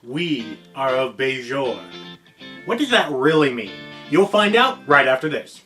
We are of Bajor. What does that really mean? You'll find out right after this.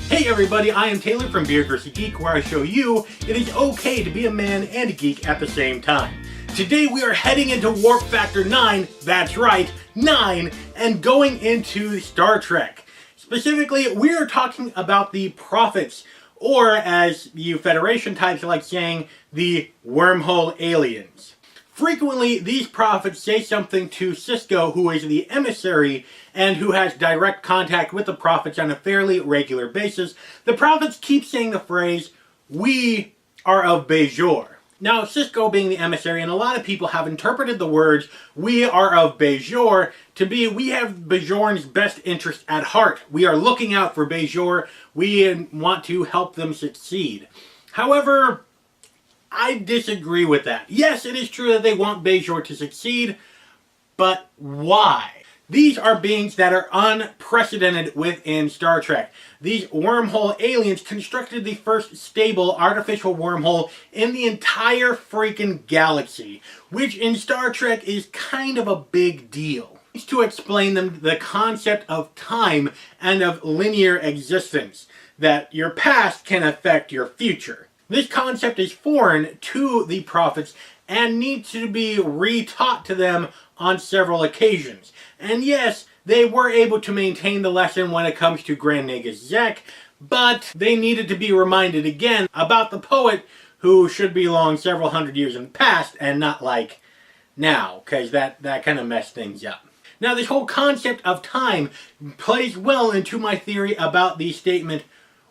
Hey everybody, I am Taylor from Beard vs. Geek, where I show you it is okay to be a man and a geek at the same time. Today we are heading into Warp Factor 9, that's right, 9, and going into Star Trek. Specifically, we are talking about the Prophets, or as you Federation types like saying, the wormhole aliens. Frequently, these prophets say something to Sisko, who is the emissary and who has direct contact with the prophets on a fairly regular basis. The prophets keep saying the phrase, "We are of Bajor." Now, Sisko being the emissary, and a lot of people have interpreted the words, "We are of Bajor," to be, we have Bajorans' best interest at heart. We are looking out for Bajor. We want to help them succeed. However, I disagree with that. Yes, it is true that they want Bajor to succeed, but why? These are beings that are unprecedented within Star Trek. These wormhole aliens constructed the first stable artificial wormhole in the entire freaking galaxy, which in Star Trek is kind of a big deal. To explain them the concept of time and of linear existence, that your past can affect your future. This concept is foreign to the prophets and needs to be retaught to them on several occasions. And yes, they were able to maintain the lesson when it comes to Grand Nagus Zek, but they needed to be reminded again about the poet who should belong several hundred years in the past and not like now, because that kind of messed things up. Now, this whole concept of time plays well into my theory about the statement,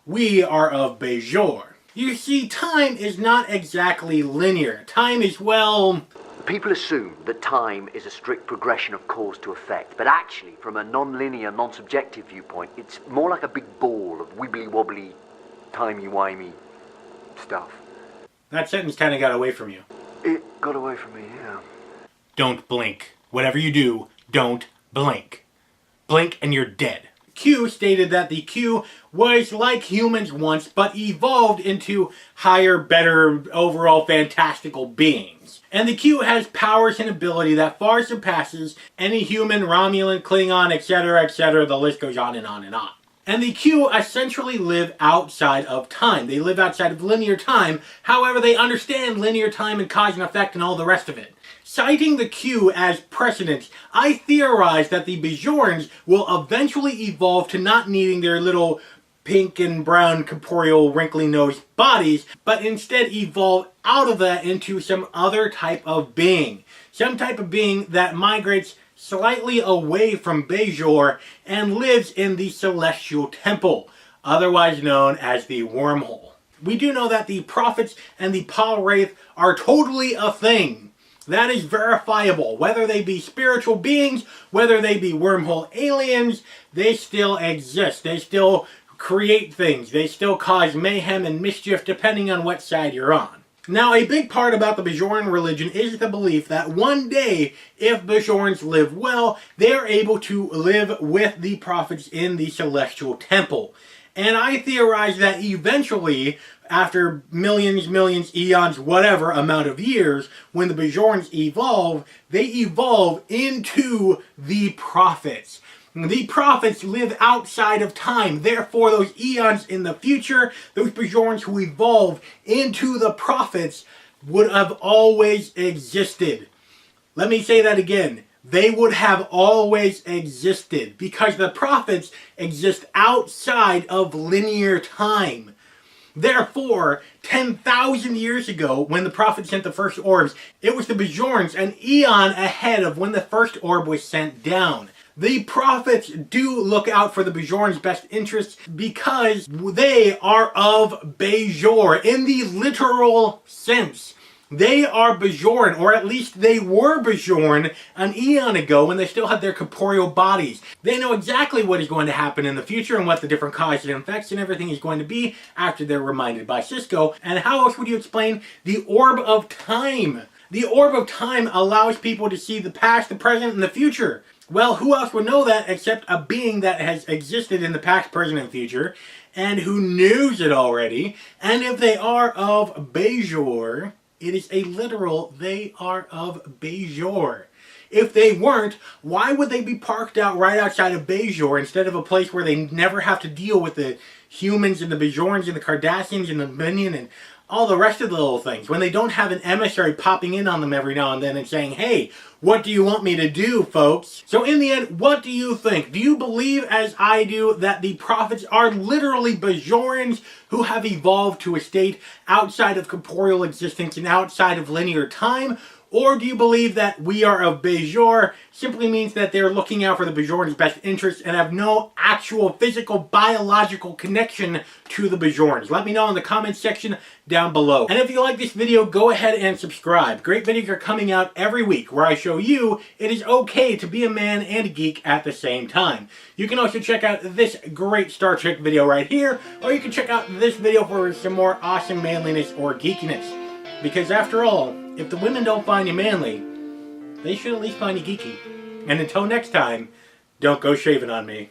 "We are of Bajor." You see, time is not exactly linear. Time is, well... People assume that time is a strict progression of cause to effect, but actually, from a non-linear, non-subjective viewpoint, it's more like a big ball of wibbly-wobbly, timey-wimey stuff. That sentence kind of got away from you. It got away from me, yeah. Don't blink. Whatever you do, don't blink. Blink and you're dead. Q stated that the Q was like humans once, but evolved into higher, better, overall fantastical beings. And the Q has powers and ability that far surpasses any human, Romulan, Klingon, etc., etc., the list goes on and on and on. And the Q essentially live outside of time. They live outside of linear time, however they understand linear time and cause and effect and all the rest of it. Citing the Q as precedent, I theorize that the Bajorans will eventually evolve to not needing their little pink and brown corporeal wrinkly-nosed bodies, but instead evolve out of that into some other type of being. Some type of being that migrates slightly away from Bajor and lives in the Celestial Temple, otherwise known as the Wormhole. We do know that the Prophets and the Pal Wraith are totally a thing. That is verifiable. Whether they be spiritual beings, whether they be wormhole aliens, they still exist. They still create things. They still cause mayhem and mischief depending on what side you're on. Now, a big part about the Bajoran religion is the belief that one day, if Bajorans live well, they are able to live with the prophets in the Celestial Temple. And I theorize that eventually, after millions, eons, whatever amount of years, when the Bajorans evolve, they evolve into the prophets. The prophets live outside of time. Therefore, those eons in the future, those Bajorans who evolve into the prophets would have always existed. Let me say that again. They would have always existed because the prophets exist outside of linear time. Therefore, 10,000 years ago, when the prophets sent the first orbs, it was the Bajorans an eon ahead of when the first orb was sent down. The prophets do look out for the Bajorans' best interests because they are of Bajor in the literal sense. They are Bajoran, or at least they were Bajoran an eon ago when they still had their corporeal bodies. They know exactly what is going to happen in the future and what the different causes and effects and everything is going to be after they're reminded by Sisko. And how else would you explain the Orb of Time? The Orb of Time allows people to see the past, the present, and the future. Well, who else would know that except a being that has existed in the past, present, and future, and who knows it already? And if they are of Bajor, It is a literal, they are of Bajor. If they weren't, why would they be parked out right outside of Bajor instead of a place where they never have to deal with the humans and the Bajorans and the Cardassians and the Minion and all the rest of the little things? When they don't have an emissary popping in on them every now and then and saying, hey, what do you want me to do, folks? So in the end, what do you think? Do you believe, as I do, that the prophets are literally Bajorans who have evolved to a state outside of corporeal existence and outside of linear time? Or do you believe that we are of Bajor simply means that they're looking out for the Bajorans' best interests and have no actual physical, biological connection to the Bajorans? Let me know in the comments section down below. And if you like this video, go ahead and subscribe. Great videos are coming out every week where I show you it is okay to be a man and a geek at the same time. You can also check out this great Star Trek video right here, or you can check out this video for some more awesome manliness or geekiness. Because after all, if the women don't find you manly, they should at least find you geeky. And until next time, don't go shaving on me.